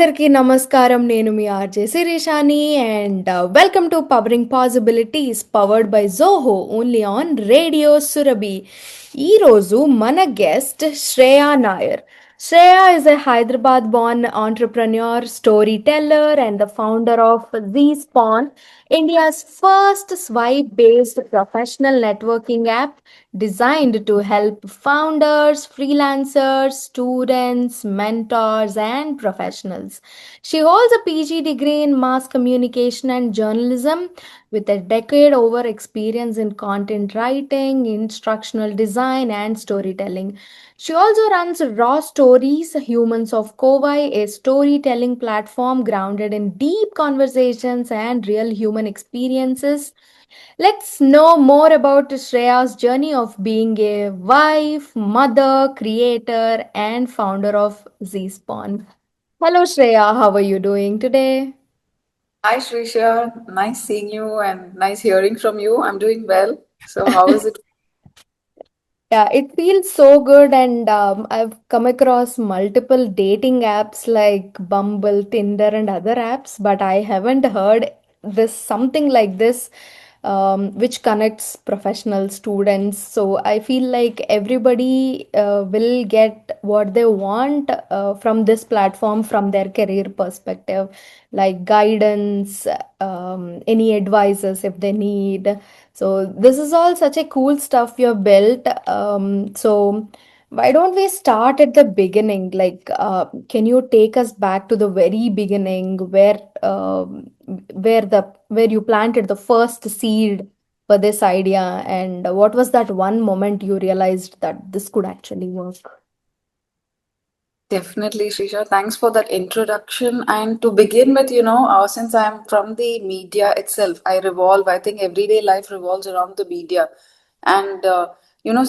అందరికీ నమస్కారం. నేను మీ ఆర్జే శిరీషాని and welcome to powering possibilities powered by Zoho only on radio Surabhi. ఈరోజు మన guest Shreya Nair. Shreya is a Hyderabad born entrepreneur, storyteller, and the founder of ZSpawn, India's first swipe based professional networking app designed to help founders, freelancers, students, mentors, and professionals. She holds a PG degree in mass communication and journalism with a decade over experience in content writing, instructional design, and storytelling. She also runs Raw Stories, Humans of Kovai, a storytelling platform grounded in deep conversations and real human experiences. Let's know more about Shreya's journey of being a wife, mother, creator, and founder of ZSpawn. Hello, Shreya. How are you doing today? Hi, Shreya. Nice seeing you and nice hearing from you. I'm doing well. So, how is it? Yeah, it feels so good, and I've come across multiple dating apps like Bumble, Tinder, and other apps, but I haven't heard this something like this, which connects professional students. So I feel like everybody will get what they want from this platform from their career perspective, like guidance, any advices if they need. So this is all such a cool stuff you've built. So why don't we start at the beginning? Like, can you take us back to the very beginning, where you planted the first seed for this idea, and what was that one moment you realized that this could actually work? Definitely, Shrisha. Thanks for that introduction. And to begin with, since I'm from the media itself, I think everyday life revolves around the media. And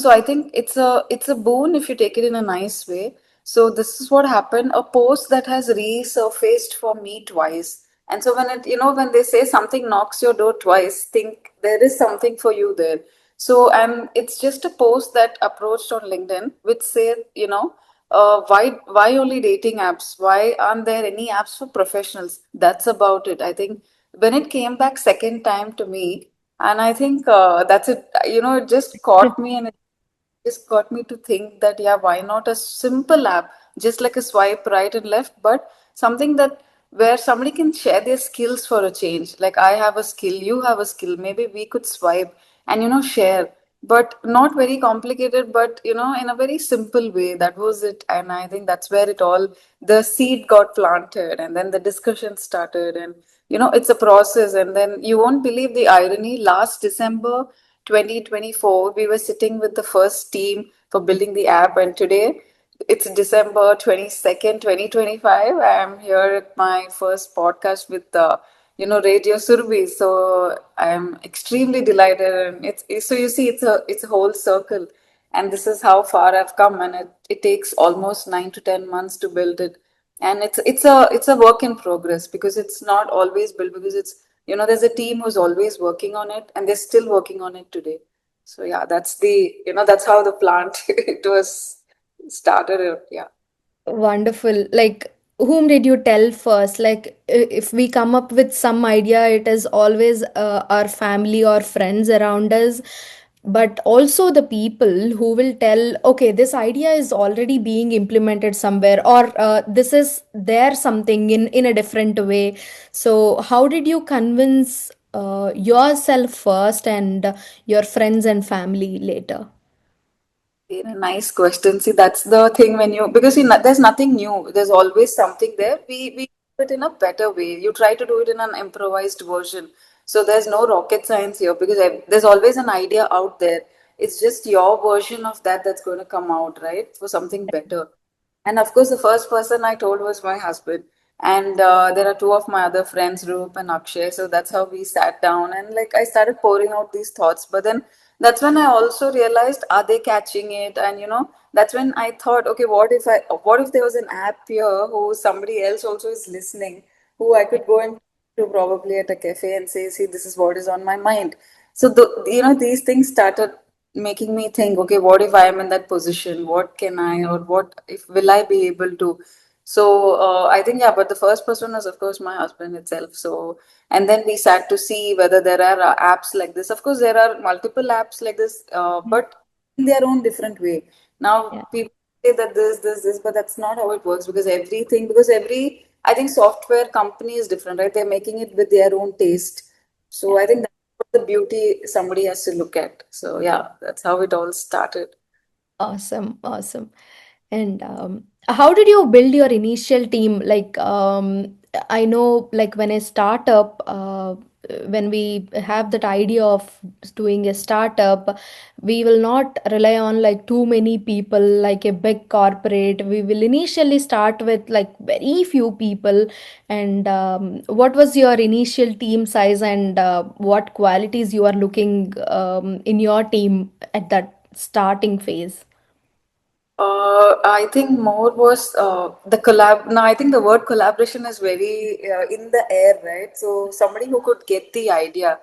so I think it's a boon if you take it in a nice way. So this is what happened. A post that has resurfaced for me twice. And so when they say something knocks your door twice, think there is something for you there. So and it's just a post that approached on LinkedIn, which said, why only dating apps? Why aren't there any apps for professionals? That's about it. I think when it came back second time to me, and I think that's it. It just caught me, and it just got me to think that, yeah, why not a simple app, just like a swipe right and left, but something that where somebody can share their skills for a change. Like, I have a skill, you have a skill, maybe we could swipe and share, but not very complicated, but in a very simple way. That was it. And I think that's where it all, the seed got planted, and then the discussion started. And it's a process. And then you won't believe the irony. Last December 2024, we were sitting with the first team for building the app, and today it's December 22nd, 2025. I'm here at my first podcast with Radio Surbi. So I'm extremely delighted, and so you see, it's a whole circle, and this is how far I've come, and it takes almost 9 to 10 months to build it. And it's a work in progress, because it's not always built, because it's there's a team who's always working on it, and they're still working on it today. So yeah, that's how the plant it was started. Yeah. Wonderful. Like, whom did you tell first? Like, if we come up with some idea, it is always our family or friends around us, but also the people who will tell, okay, this idea is already being implemented somewhere, or this is there something in a different way. So, how did you convince yourself first and your friends and family later? A nice question. See, that's the thing, when you, because there's nothing new. There's always something there. We do it in a better way. You try to do it in an improvised version. So there's no rocket science here, because there's always an idea out there. It's just your version of that that's going to come out, right? For something better. And of course, the first person I told was my husband. And there are two of my other friends, Roop and Akshay. So that's how we sat down, and like I started pouring out these thoughts. But then that's when I also realized, are they catching it? And that's when I thought, okay, what if there was an app here who somebody else also is listening, who I could go and to probably at a cafe and say, see, this is what is on my mind. So these things started making me think, okay, what if I am in that position? What can I, or what if will I be able to? So I think, yeah, but the first person was, of course, my husband itself. So, and then we sat to see whether there are apps like this. Of course, there are multiple apps like this, Yeah. but in their own different way. Now, Yeah. people say that this, but that's not how it works, because every, I think software company is different, right? They're making it with their own taste. So Yeah. I think that's what the beauty somebody has to look at. So yeah, that's how it all started. Awesome, awesome. And how did you build your initial team? Like, I know, like when a startup, when we have that idea of doing a startup, we will not rely on like too many people, like a big corporate. We will initially start with like very few people. And what was your initial team size, and what qualities you are looking in your team at that starting phase? I think more was the collab. Now, I think the word collaboration is very in the air, right? So, somebody who could get the idea.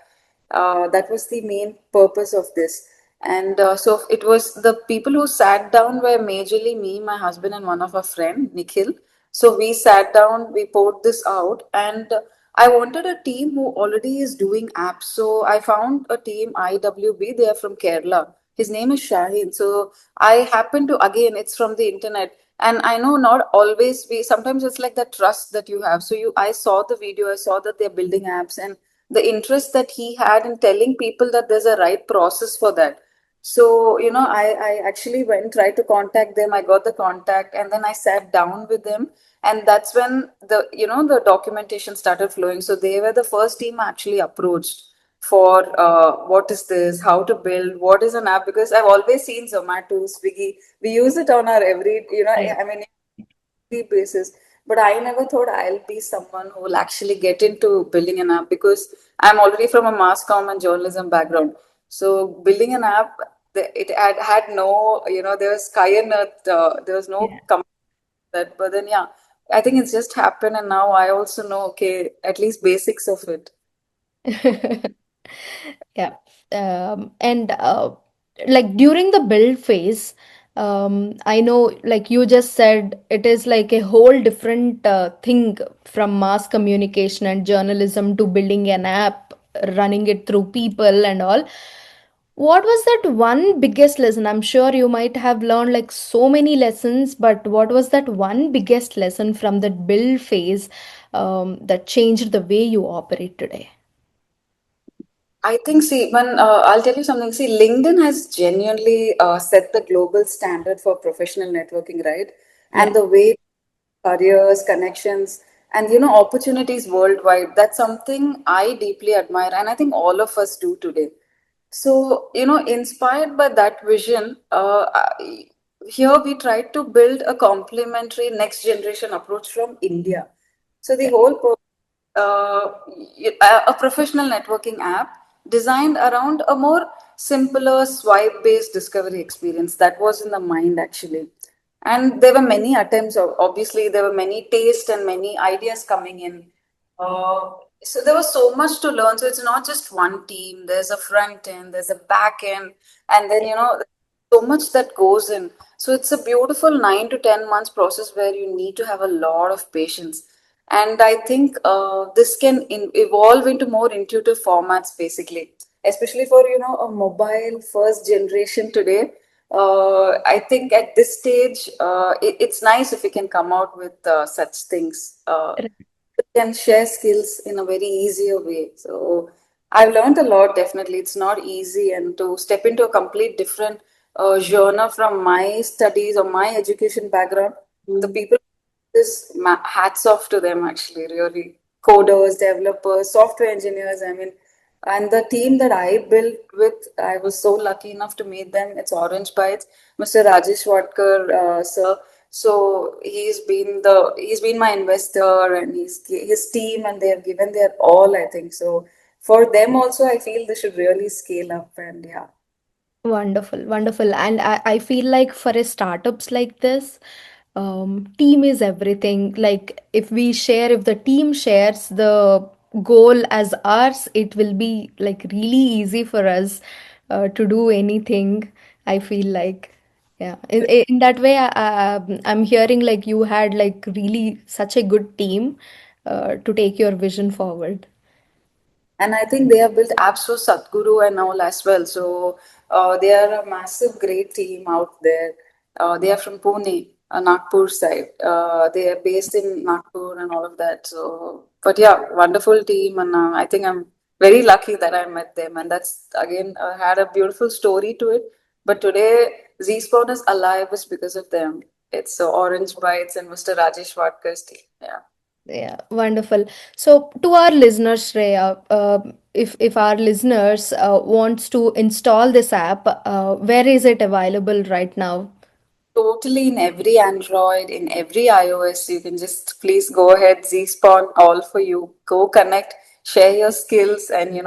That was the main purpose of this. And so, it was the people who sat down were majorly me, my husband, and one of our friend, Nikhil. So, we sat down, we poured this out, and I wanted a team who already is doing apps. So, I found a team, IWB, they are from Kerala. His name is Shaheen. So I happen to, again, it's from the internet. And I know not always sometimes it's like that trust that you have. So I saw the video, I saw that they're building apps, and the interest that he had in telling people that there's a right process for that. So, I actually went, tried to contact them. I got the contact, and then I sat down with them. And that's when the documentation started flowing. So they were the first team I actually approached for what is this, how to build, what is an app, because I've always seen Zomato, Swiggy. We use it on our every, Right. I mean, every basis. But I never thought I'll be someone who will actually get into building an app because I'm already from a mass comm and journalism background. So building an app, it had no, there was sky and earth, there was no Yeah. that. But then, yeah, I think it's just happened, and now I also know, okay, at least basics of it. Yeah. And like during the build phase, I know, like you just said, it is like a whole different thing from mass communication and journalism to building an app, running it through people and all. What was that one biggest lesson? I'm sure you might have learned like so many lessons, but what was that one biggest lesson from that build phase that changed the way you operate today? I think, see, when I'll tell you something, see, LinkedIn has genuinely set the global standard for professional networking, right? And Yeah. the way careers, connections, and opportunities worldwide. That's something I deeply admire, and I think all of us do today. So, inspired by that vision, here we tried to build a complementary next generation approach from India. So the Yeah. whole uh, a professional networking app designed around a more simpler swipe based discovery experience that was in the mind actually. And there were many attempts, obviously there were many tastes and many ideas coming in. So there was so much to learn. So it's not just one team. There's a front end, there's a back end, and then so much that goes in. So it's a beautiful 9 to 10 months process where you need to have a lot of patience. And I think this can evolve into more intuitive formats, basically, especially for a mobile first generation today. I think at this stage, it's nice if we can come out with such things. Can share skills in a very easier way. So I've learned a lot, definitely. It's not easy, and to step into a complete different genre from my studies or my education background, the people, this hats off to them actually, really. Coders, developers, software engineers, I mean, and the team that I built with, I was so lucky enough to meet them. It's Orange Bytes, Mr. Rajesh Watkar, sir. So he's been my investor, and his team, and they have given their all, I think. So for them also, I feel they should really scale up, and yeah. Wonderful, wonderful. And I feel like for a startups like this, team is everything. Like if the team shares the goal as ours, it will be like really easy for us to do anything, I feel like. Yeah, in that way, I'm hearing like you had like really such a good team to take your vision forward. And I think they have built apps for Sadhguru and all as well. So they are a massive, great team out there. They are from Pune, Nagpur side. They are based in Nagpur and all of that. So, but yeah, wonderful team, and I think I'm very lucky that I met them. And that's again had a beautiful story to it. But today, ZSpawn is alive is because of them. It's Orange Bites and Mr. Rajesh Watkar's team. Yeah. Yeah, wonderful. So, to our listeners, Shreya, if our listeners wants to install this app, where is it available right now? Totally in every Android, in every iOS. You can just please go ahead, ZSpawn, all for you. Go connect, share your skills, and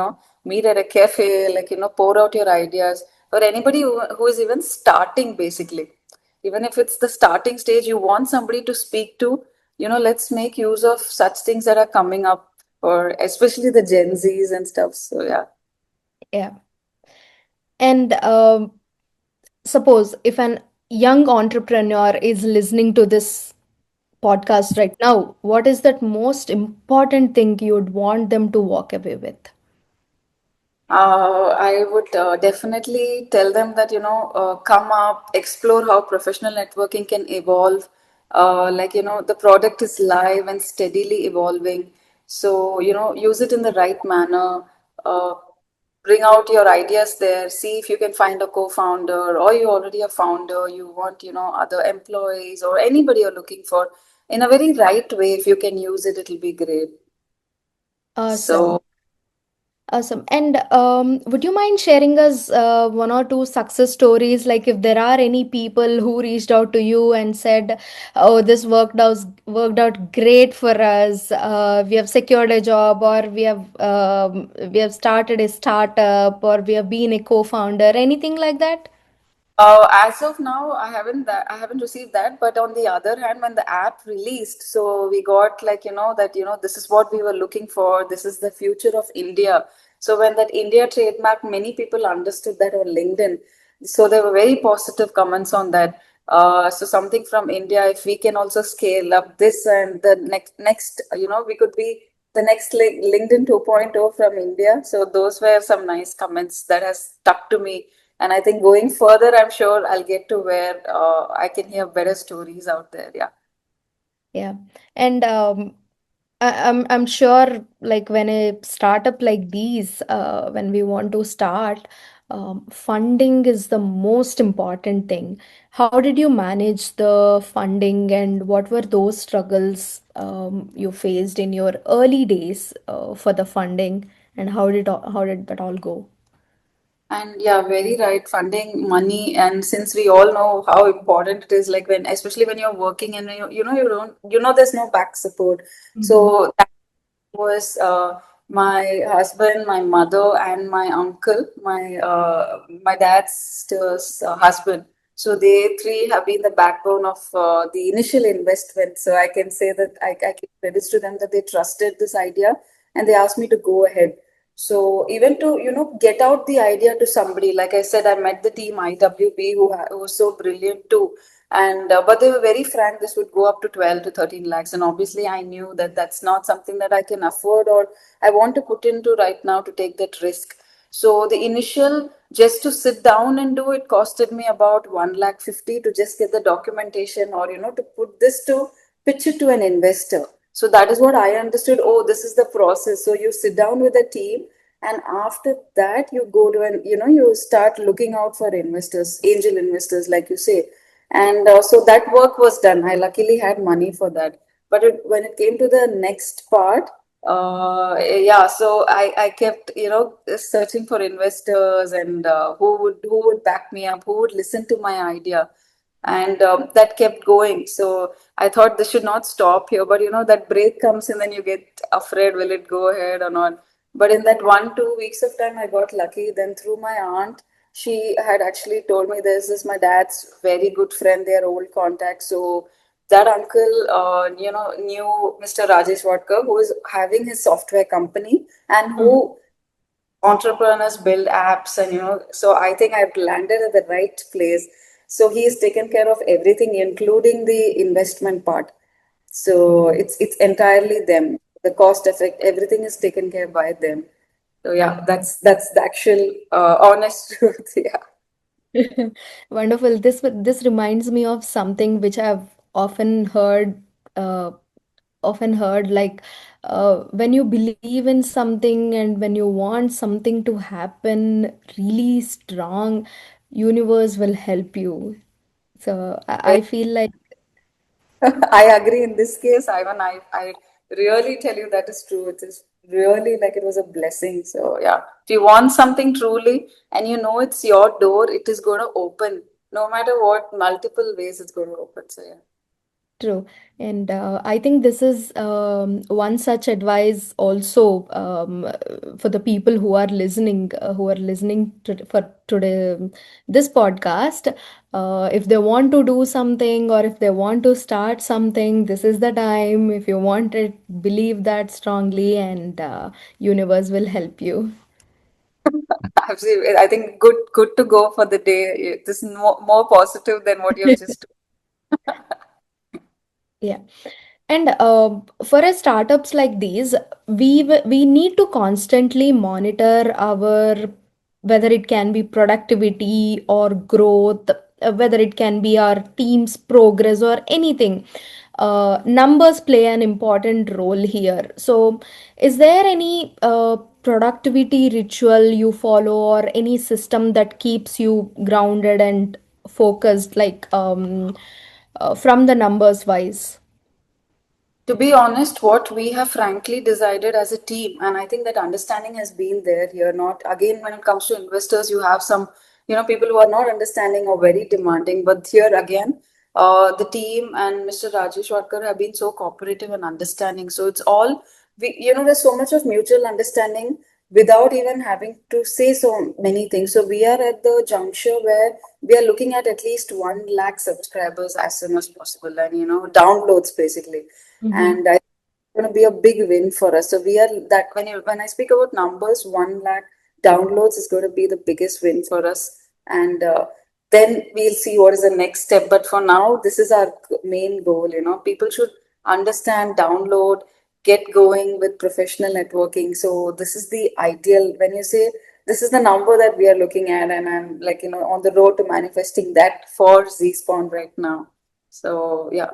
meet at a cafe, like pour out your ideas. Or anybody who is even starting, basically. Even if it's the starting stage, you want somebody to speak to, let's make use of such things that are coming up, or especially the Gen Zs and stuff. So, yeah. Yeah, and suppose if an young entrepreneur is listening to this podcast right now, what is that most important thing you would want them to walk away with? I would definitely tell them that, come up, explore how professional networking can evolve. The product is live and steadily evolving. So, use it in the right manner. Uh, Bring out your ideas there. See if you can find a co-founder, or you already a founder. You want, other employees or anybody you're looking for in a very right way. If you can use it, it'll be great. Awesome. So, Awesome. And would you mind sharing us one or two success stories? Like if there are any people who reached out to you and said, "Oh, this worked out great for us. We have secured a job, or we have started a startup, or we have been a co-founder." Anything like that? As of now, I haven't received that. But on the other hand, when the app released, so we got like that this is what we were looking for. This is the future of India. So when that India trademark, many people understood that on LinkedIn. So there were very positive comments on that. So something from India, if we can also scale up this and the next, we could be the next LinkedIn 2.0 from India. So those were some nice comments that has stuck to me, and I think going further, I'm sure I'll get to where I can hear better stories out there. Yeah. Yeah. And I'm sure like when a startup like these, when we want to start, funding is the most important thing. How did you manage the funding, and what were those struggles you faced in your early days for the funding, and how did that all go? And yeah, very right. Funding, money, and since we all know how important it is, like when, especially when you're working and you don't, there's no back support. Mhm. So was my husband, my mother, and my uncle, my dad's husband. So they three have been the backbone of the initial investment. So I can say that I give credits to them that they trusted this idea and they asked me to go ahead. So even to get out the idea to somebody, like I said, I met the team IWB who was so brilliant too, and but they were very frank. This would go up to 12 to 13 lakhs, and obviously I knew that that's not something that I can afford or I want to put into right now to take that risk. So the initial, just to sit down and do it, costed me about 1 lakh 50 to just get the documentation, or to put this to pitch it to an investor. So that is what I understood. Oh, this is the process. So you sit down with a team, and after that you go to an you start looking out for investors, angel investors, like you say. And so that work was done. I luckily had money for that. But when it came to the next part, yeah, so I kept searching for investors, and who would back me up, who would listen to my idea, and that kept going. So I thought this should not stop here, but that break comes and then you get afraid, will it go ahead or not? But in that 1 2 weeks of time, I got lucky. Then through my aunt, she had actually told me there's this my dad's very good friend, their old contact. So that uncle, knew Mr. Rajesh Wadkar, who is having his software company and who entrepreneurs build apps, and so I think I've landed at the right place. So he's taken care of everything, including the investment part. So it's entirely them. The cost effect, everything is taken care by them. So yeah, that's the actual honest truth. Yeah. Wonderful. This reminds me of something which I've often heard, uh, like, when you believe in something and when you want something to happen really strong, universe will help you. So I feel like, I agree in this case, Ivan. I really tell you that is true. It is really like it was a blessing. So yeah, if you want something truly and you know it's your door, it is going to open. No matter what, multiple ways it's going to open. So yeah. true. And I think this is one such advice also, for the people who are listening for today, this podcast. If they want to do something or if they want to start something, this is the time. If you want it, believe that strongly, and universe will help you. Absolutely. I think good to go for the day. This is more positive than what you have just. Yeah. And for a startups like these, we need to constantly monitor our, whether it can be productivity or growth, whether it can be our team's progress or anything. Numbers play an important role here. So, is there any productivity ritual you follow or any system that keeps you grounded and focused, like, from the numbers wise? To be honest, what we have frankly decided as a team, and I think that understanding has been there here. Not again, when it comes to investors, you have some, people who are not understanding or very demanding. But here again, the team and Mr. Rajesh Wadkar have been so cooperative and understanding. So it's all there's so much of mutual understanding without even having to say so many things. So we are at the juncture where we are looking at least 1 lakh subscribers as soon as possible, and downloads basically, Mm-hmm. and I think it's going to be a big win for us. So we are that when I speak about numbers, 1 lakh downloads is going to be the biggest win for us, and then we'll see what is the next step. But for now, this is our main goal. People should understand, download, get going with professional networking. So this is the ideal. When you say this is the number that we are looking at, and I'm like on the road to manifesting that for ZSpawn right now. So yeah.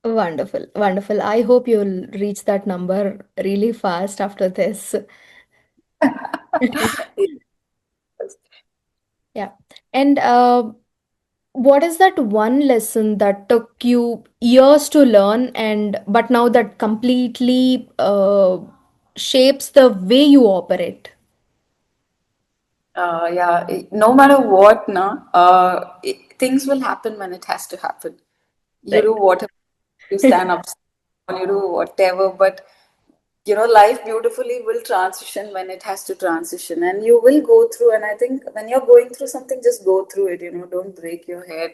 Wonderful, wonderful. I hope you'll reach that number really fast after this. Yeah. And what is that one lesson that took you years to learn, and but now that completely shapes the way you operate? Yeah, no matter what, no, things will happen when it has to happen. You Right. do whatever, you stand up, you do whatever, but life beautifully will transition when it has to transition, and you will go through. And I think when you're going through something, just go through it. Don't break your head.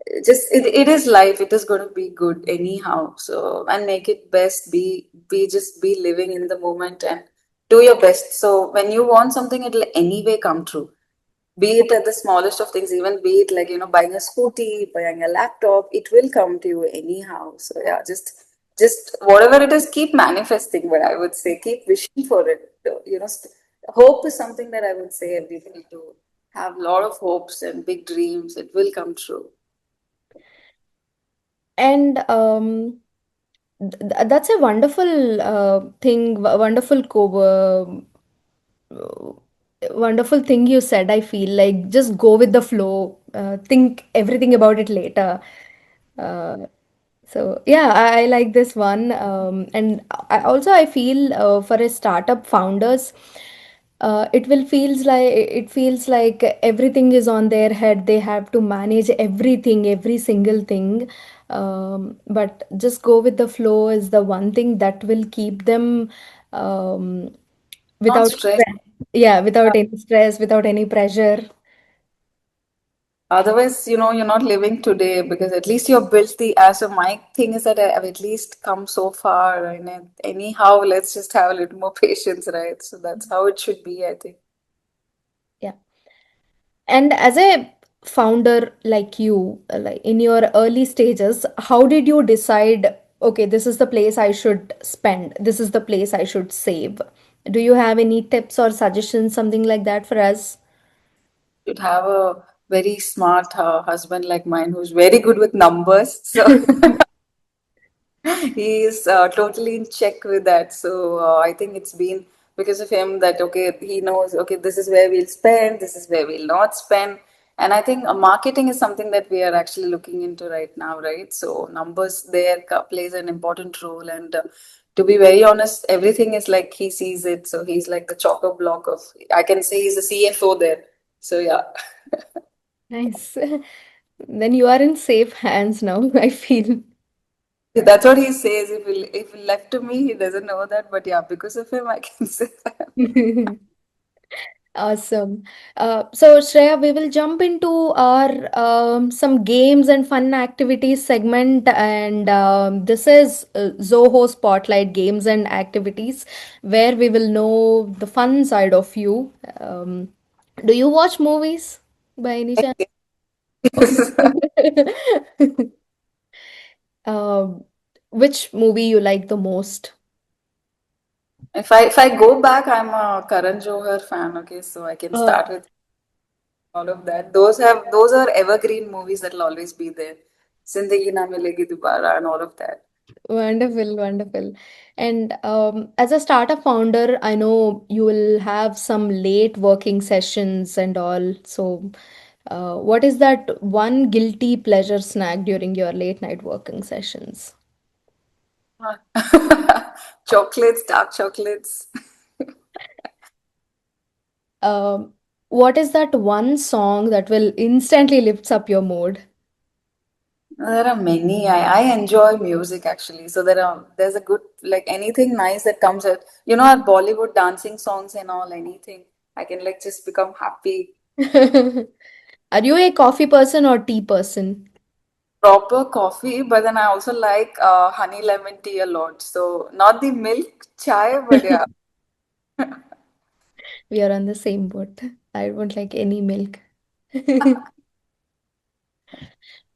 It is life. It is going to be good anyhow. So and make it best. Be living in the moment and do your best. So when you want something, it'll anyway come true, be it at the smallest of things, even be it like buying a scooty, buying a laptop, it will come to you anyhow. So yeah, just whatever it is, keep manifesting. But I would say keep wishing for it. Hope is something that I would say everybody to have a lot of hopes and big dreams. It will come true. And that's a wonderful thing, wonderful wonderful thing you said. I feel like just go with the flow, think everything about it later. uh, so yeah, I like this one. And I feel, for a startup founders, it feels like everything is on their head. They have to manage everything, every single thing. But just go with the flow is the one thing that will keep them, um, Not without stress. stress. Yeah, without any stress, without any pressure. Otherwise, you're not living today because at least you're built the as so my thing is that I've at least come so far, and anyhow, let's just have a little more patience, right? So that's how it should be, I think. Yeah. And as a founder like you, like in your early stages, how did you decide, okay, this is the place I should spend, this is the place I should save? Do you have any tips or suggestions, something like that for us? Should have a very smart husband like mine who's very good with numbers. So he is totally in check with that. So I think it's been because of him that okay, he knows okay, this is where we'll spend, this is where we'll not spend, and I think marketing is something that we are actually looking into right now, right? So numbers there plays an important role, and to be very honest, everything is like he sees it. So he's like the chocker block of. I can say he's a CFO there. So yeah. Nice. Then you are in safe hands now, I feel. That's what he says. If he left to me, he doesn't know that. But yeah, because of him, I can say that. Awesome. So, Shreya, we will jump into our some games and fun activities segment, and this is Zoho Spotlight Games and Activities, where we will know the fun side of you. Do you watch movies by any chance? Um, which movie you like the most? If I go back, I'm a Karan Johar fan. Okay, so I can Uh, start with all of that. Those are evergreen movies that'll always be there. Zindagi Na Milegi Dobara and all of that. Wonderful, wonderful. And as a startup founder, I know you will have some late working sessions and all. So, what is that one guilty pleasure snack during your late night working sessions? Chocolates, dark chocolates. Um, what is that one song that will instantly lifts up your mood? There are many. I enjoy music actually. So there's a good like anything nice that comes out. You know, our Bollywood dancing songs and all anything. I can like just become happy. Are you a coffee person or tea person? Proper coffee, but then I also like honey lemon tea a lot. So not the milk chai, but yeah, We are on the same boat. I don't like any milk.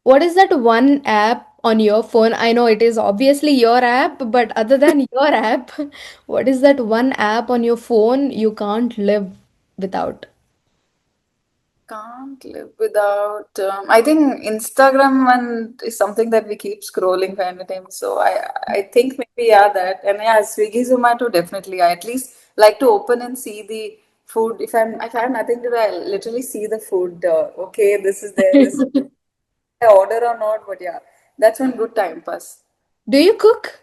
What is that one app on your phone? I know it is obviously your app, but other than your app, what is that one app on your phone you can't live without? can't live without. I think Instagram and is something that we keep scrolling kind of time. So I think maybe yeah that and yeah Swiggy Zomato definitely. I at least like to open and see the food. If I have nothing to do, I literally see the food. Okay, this is there. This I order or not, but yeah, that's one good time pass. Do you cook?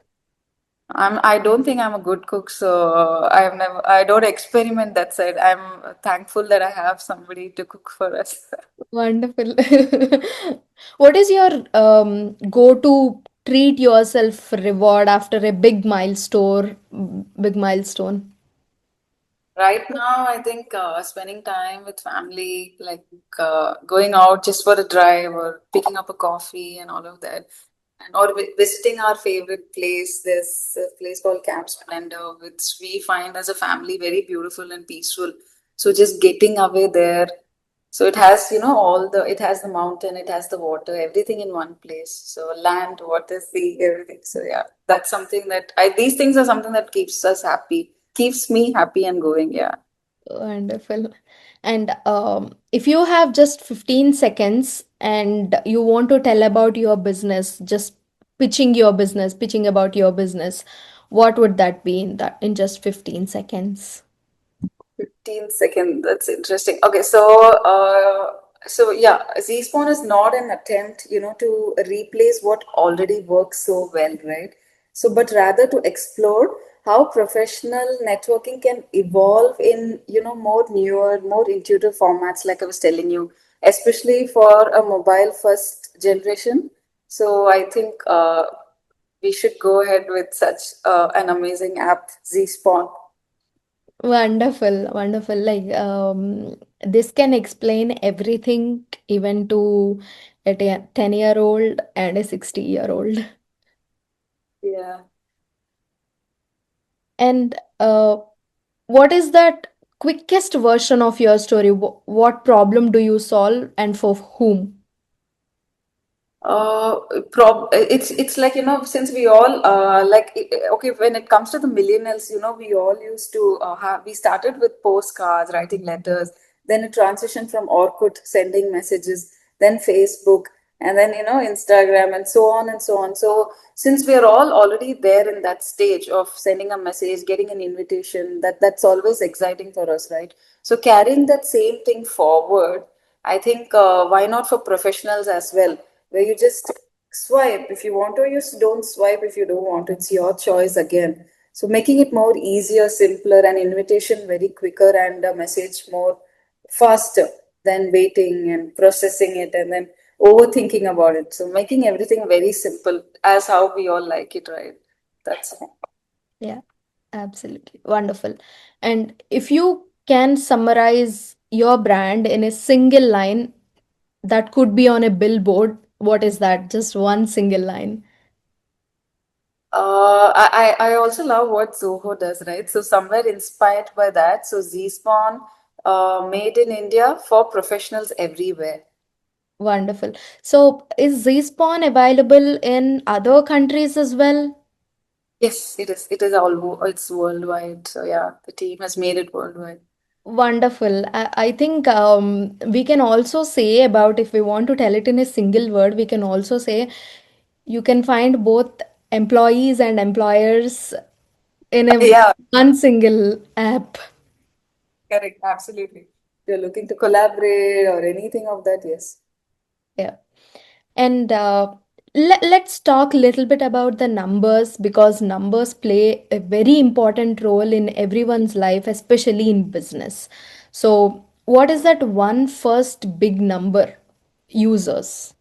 I don't think I'm a good cook, so I don't experiment that side. I'm thankful that I have somebody to cook for us. Wonderful. What is your go-to treat yourself reward after a big milestone? Right now, I think spending time with family, like going out just for a drive or picking up a coffee and all of that, and or visiting our favorite place. There's a place called Camp Splendor, which we find as a family very beautiful and peaceful. So just getting away there. So it has, it has the mountain, it has the water, everything in one place. So land, water, sea, everything. So yeah, that's something that these things are something that keeps us happy, keeps me happy and going. Yeah. Wonderful. And if you have just 15 seconds and you want to tell about your business, just pitching about your business, what would that be in just 15 seconds? 15 seconds. That's interesting. Okay, so yeah, ZSpawn is not an attempt, to replace what already works so well, right? So, but rather to explore how professional networking can evolve in, more newer, more intuitive formats, like I was telling you, especially for a mobile first generation. So, I think we should go ahead with such an amazing app, ZSpawn. Wonderful, wonderful. Like this can explain everything even to a 10-year-old and a 60-year-old. Yeah. And what is that? quickest version of your story. What problem do you solve and for whom? It's like, since we all okay, when it comes to the millennials, we all used to have we started with postcards, writing letters, then a transition from Orkut, sending messages, then Facebook, and then Instagram, and so on and so on. So since we are all already there in that stage of sending a message, getting an invitation, that's always exciting for us, right? So carrying that same thing forward, I think, why not for professionals as well, where you just swipe if you want to, you don't swipe if you don't want to. It's your choice again. So making it more easier, simpler, and invitation very quicker, and a message more faster than waiting and processing it and then overthinking about it. So making everything very simple as how we all like it, right? That's Yeah, absolutely. Wonderful. And if you can summarize your brand in a single line that could be on a billboard, what is that? Just one single line. I also love what Zoho does, right? So somewhere inspired by that. So ZSpawn, made in India for professionals everywhere. Wonderful. So, is ZSpawn available in other countries as well? Yes, it is. It is it's worldwide. So yeah, the team has made it worldwide. Wonderful. I think we can also say about if we want to tell it in a single word, we can also say you can find both employees and employers in a Yeah, one single app. correct. Absolutely. If you're looking to collaborate or anything of that, yes. Yeah. And let's talk a little bit about the numbers because numbers play a very important role in everyone's life, especially in business. So, what is that one first big number? Users.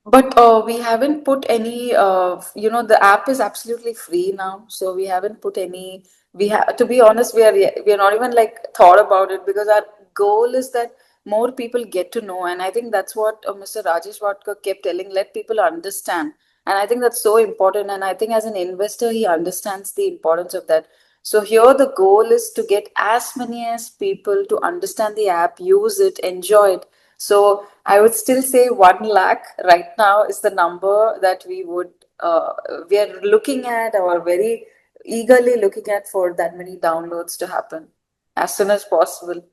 But we haven't put any, the app is absolutely free now. So we haven't put any, to be honest, we are not even like thought about it, because our goal is that more people get to know. And I think that's what Mr. Rajesh Wadkar kept telling, let people understand. And I think that's so important. And I think as an investor, he understands the importance of that. So here the goal is to get as many as people to understand the app, use it, enjoy it. So I would still say 1 lakh right now is the number that we are looking at, or very eagerly looking at, for that many downloads to happen as soon as possible.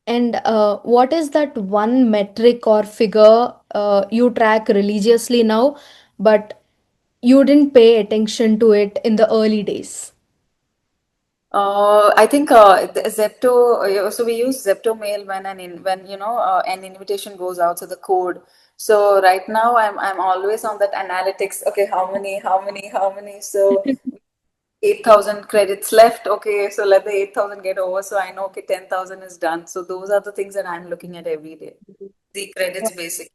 And what is that one metric or figure you track religiously now, but you didn't pay attention to it in the early days? I think the Zepto. So we use Zepto Mail when an invitation goes out. So the code. So right now I'm always on that analytics. Okay, how many? So 8,000 credits left. Okay, so let the 8,000 get over. So I know, okay, 10,000 is done. So those are the things that I'm looking at every day. The credits, basic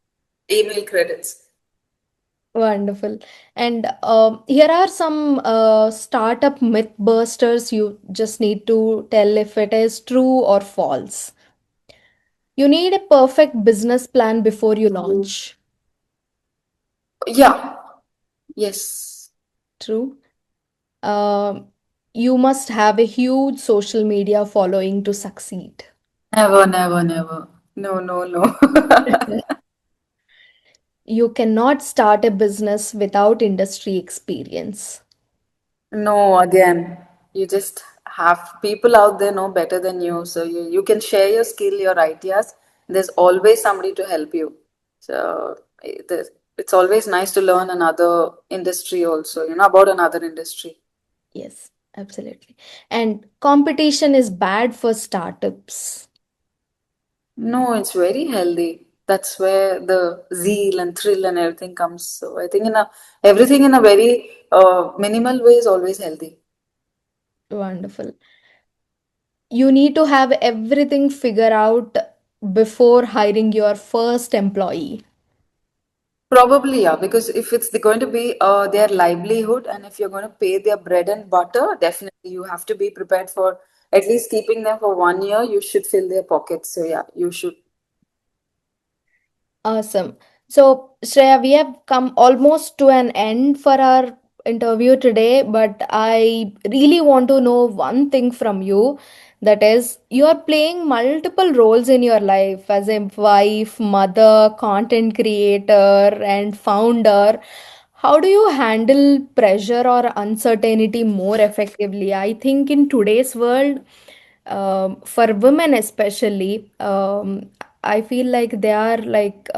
email credits. Wonderful. And here are some startup myth busters you just need to tell if it is true or false. You need a perfect business plan before you launch. Yeah, yes. True. Um, you must have a huge social media following to succeed. Never, never, never. No, no, no. You cannot start a business without industry experience. No, again, you just have people out there know better than you. So you can share your skill, your ideas. There's always somebody to help you. So it's always nice to learn another industry also, about another industry. Yes, absolutely. And competition is bad for startups. No, it's very healthy. That's where the zeal and thrill and everything comes. So I think everything in a very minimal way is always healthy. Wonderful. You need to have everything figured out before hiring your first employee. Probably, yeah, because if it's going to be their livelihood, and if you're going to pay their bread and butter, definitely you have to be prepared for at least keeping them for 1 year. You should fill their pockets. So yeah, you should. Awesome. So, Shreya, we have come almost to an end for our interview today, but I really want to know one thing from you. That is, you are playing multiple roles in your life as a wife, mother, content creator, and founder. How do you handle pressure or uncertainty more effectively? I think in today's world, for women especially, I feel like they are like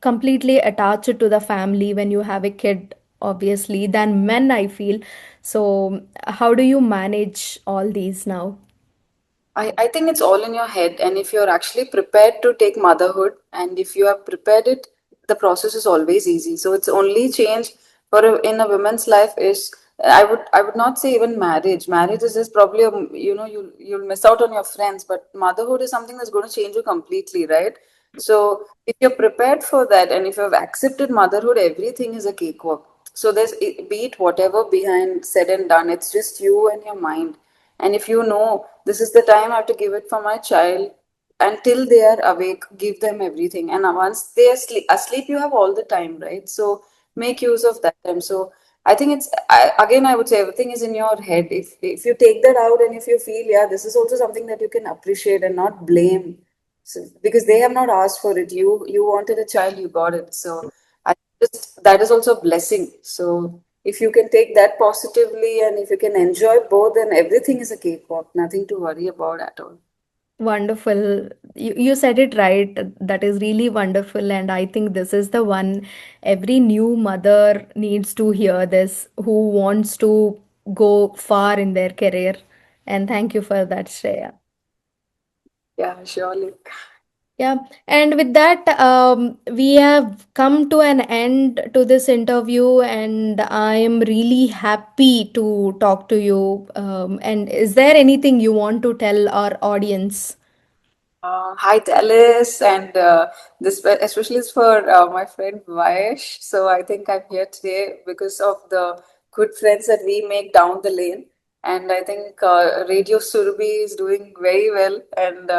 completely attached to the family when you have a kid, obviously, than men, I feel. So, how do you manage all these now? I think it's all in your head. And if you're actually prepared to take motherhood and if you have prepared it, the process is always easy. So it's only change in a woman's life is I would not say even marriage. Marriage is just probably you'll miss out on your friends, but motherhood is something that's going to change you completely, right? So if you're prepared for that and if you have accepted motherhood, everything is a cakewalk. So be it whatever behind said and done, it's just you and your mind. And if you know this is the time I have to give it for my child until they are awake, give them everything. And once they are asleep, you have all the time, right? So make use of that time. So I think again, I would say everything is in your head. If you take that out and if you feel, yeah, this is also something that you can appreciate and not blame. So, because they have not asked for it. You wanted a child, you got it. So I just that is also a blessing. So if you can take that positively and if you can enjoy both, then everything is a cakewalk, nothing to worry about at all. Wonderful. You said it right. That is really wonderful. And I think this is the one every new mother needs to hear this who wants to go far in their career. And thank you for that, Shreya. Yeah, surely. Yeah, and with that, we have come to an end to this interview, and I am really happy to talk to you. And is there anything you want to tell our audience? Hi Dallas, and this especially is for my friend Vayesh. So I think I'm here today because of the good friends that we make down the lane, and I think Radio Surabhi is doing very well, and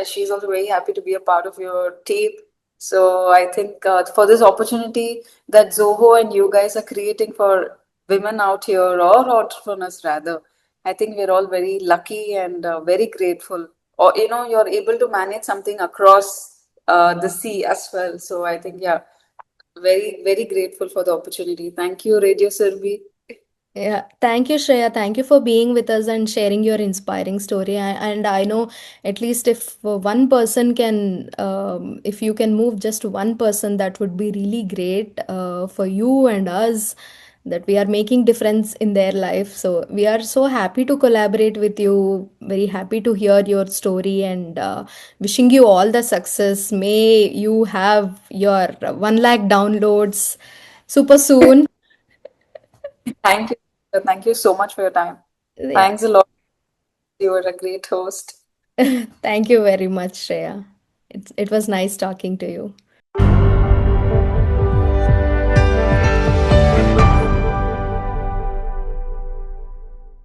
she's also very happy to be a part of your team. So I think for this opportunity that Zoho and you guys are creating for women out here or entrepreneurs rather, I think we're all very lucky and very grateful. Or you're able to manage something across the sea as well. So I think yeah, very very grateful for the opportunity. Thank you, Radio Surbi. Yeah, thank you, Shreya. Thank you for being with us and sharing your inspiring story. And I know at least if one person can, if you can move just one person, that would be really great for you and us, that we are making difference in their life. So we are so happy to collaborate with you. Very happy to hear your story and wishing you all the success. May you have your 1 lakh downloads super soon. Thank you. Thank you so much for your time. Yeah. Thanks a lot. You were a great host. Thank you very much, Shreya. It was nice talking to you.